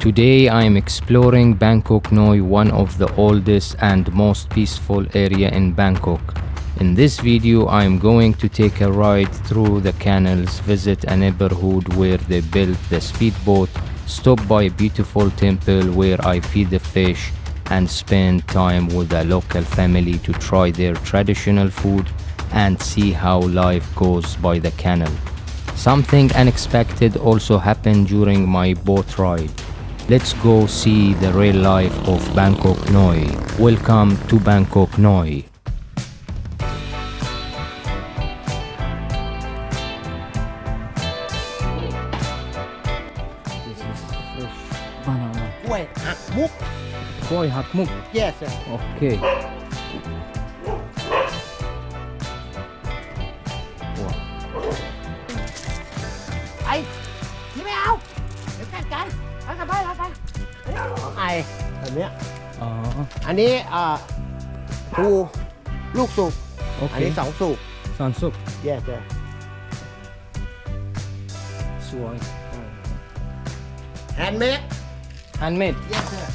Today I am exploring Bangkok Noi, one of the oldest and most peaceful area in Bangkok. In this video I am going to take a ride through the canals, visit a neighborhood where they built the speedboat, stop by a beautiful temple where I feed the fish, and spend time with a local family to try their traditional food and see how life goes by the canal. Something unexpected also happened during my boat ride. Let's go see the real life of Bangkok Noi. Welcome to Bangkok Noi. This is fresh banana. กล้วยหักมุก Koi hak muk. yes sir Okay. Wow. ไอ้ที่ไม่เอาเดี๋ยวกันกันเอากลับบ้านเราไปไอ้แบบเนี้ย อันนี้ปูลูกสุก อันนี้ Okay. สองสุก Sansuk. yes sir Suwang. handmade Handmade. yes sir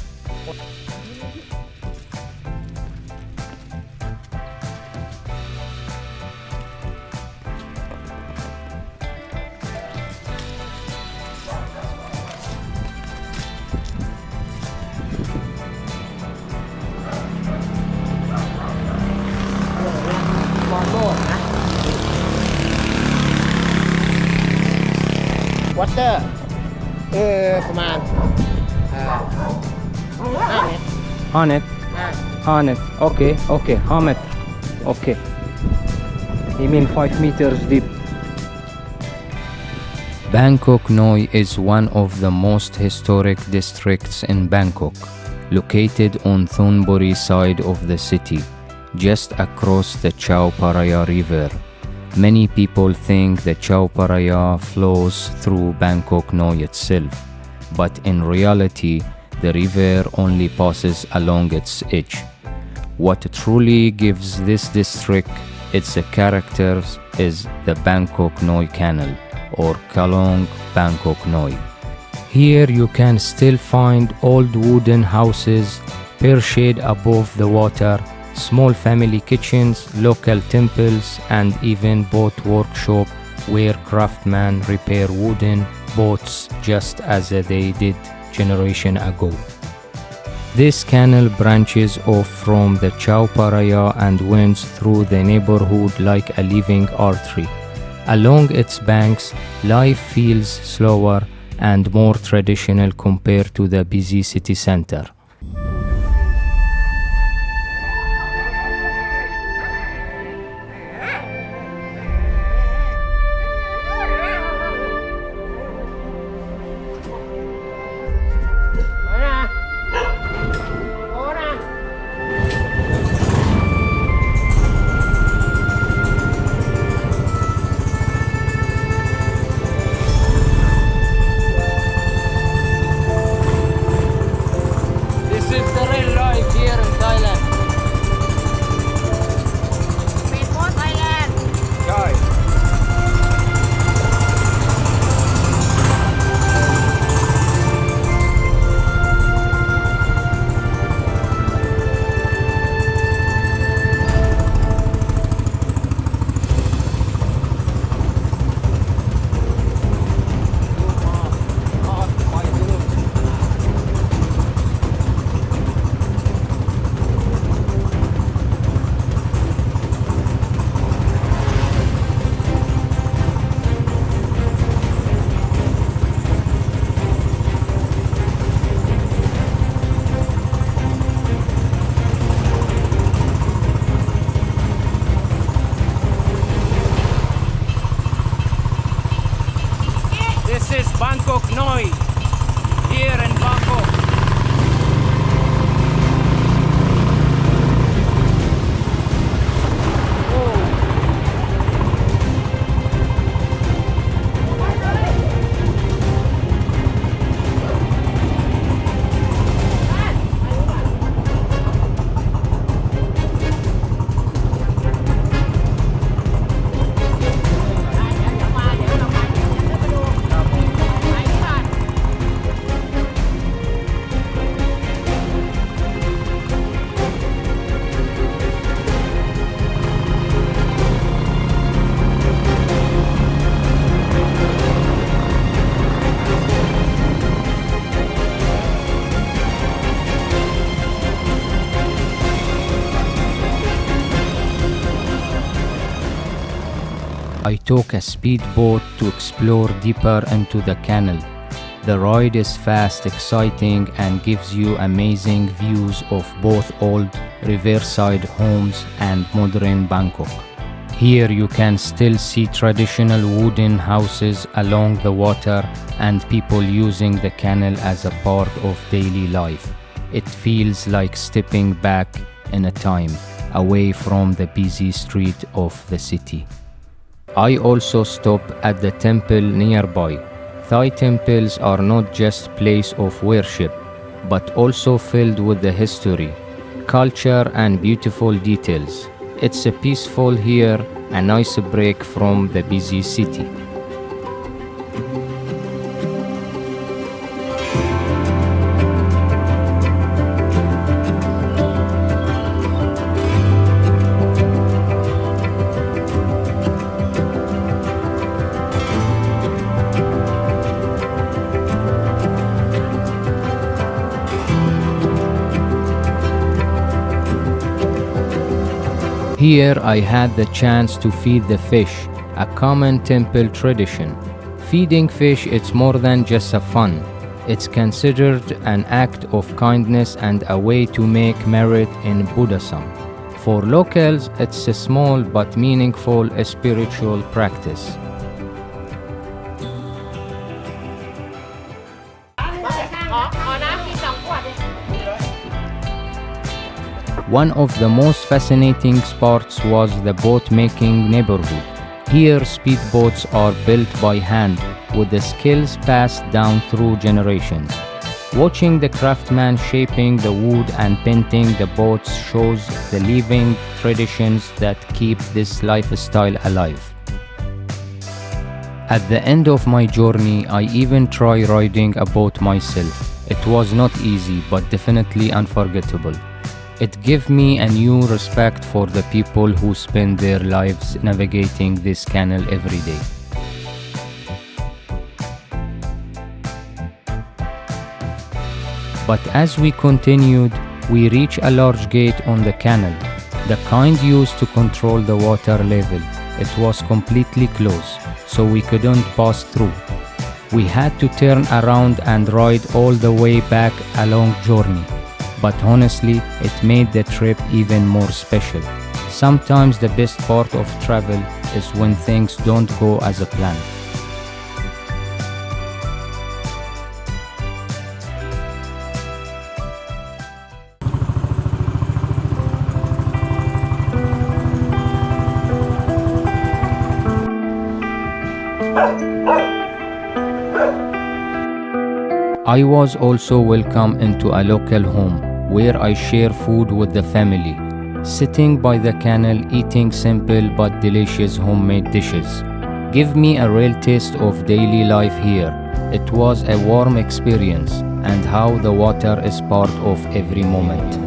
บอลโลดนะวอเตอร์ประมาณ5 เมตร Hanet. Hanet. Okay. Okay. Hamet. Okay. You mean 5 meters deep. Bangkok Noi is one of the most historic districts in Bangkok, located on Thonburi side of the city, just across the Chao Phraya River. Many people think the Chao Phraya flows through Bangkok Noi itself, but in reality, the river only passes along its edge. What truly gives this district its character is the Bangkok Noi Canal, or Kalong Bangkok Noi. Here you can still find old wooden houses perched above the water, small family kitchens, local temples, and even boat workshop where craftsmen repair wooden boats just as they did generation ago. This canal branches off from the Chao Phraya and winds through the neighborhood like a living artery. Along its banks, life feels slower and more traditional compared to the busy city center. I took a speedboat to explore deeper into the canal. The ride is fast, exciting, and gives you amazing views of both old riverside homes and modern Bangkok. Here you can still see traditional wooden houses along the water and people using the canal as a part of daily life. It feels like stepping back in a time, away from the busy street of the city. I also stop at the temple nearby. Thai temples are not just place of worship, but also filled with the history, culture, and beautiful details. It's a peaceful here, a nice break from the busy city. Here I had the chance to feed the fish, a common temple tradition. Feeding fish is more than just a fun. It's considered an act of kindness and a way to make merit in Buddhism. For locals, it's a small but meaningful spiritual practice. One of the most fascinating spots was the boat-making neighborhood. Here, speedboats are built by hand, with the skills passed down through generations. Watching the craftsmen shaping the wood and painting the boats shows the living traditions that keep this lifestyle alive. At the end of my journey, I even tried riding a boat myself. It was not easy, but definitely unforgettable. It gave me a new respect for the people who spend their lives navigating this canal every day. But as we continued, we reached a large gate on the canal, the kind used to control the water level. It was completely closed, so we couldn't pass through. We had to turn around and ride all the way back a long journey. But honestly, it made the trip even more special. Sometimes the best part of travel is when things don't go as a plan. I was also welcomed into a local home where I share food with the family, sitting by the canal eating simple but delicious homemade dishes. Give me a real taste of daily life here. It was a warm experience and how the water is part of every moment.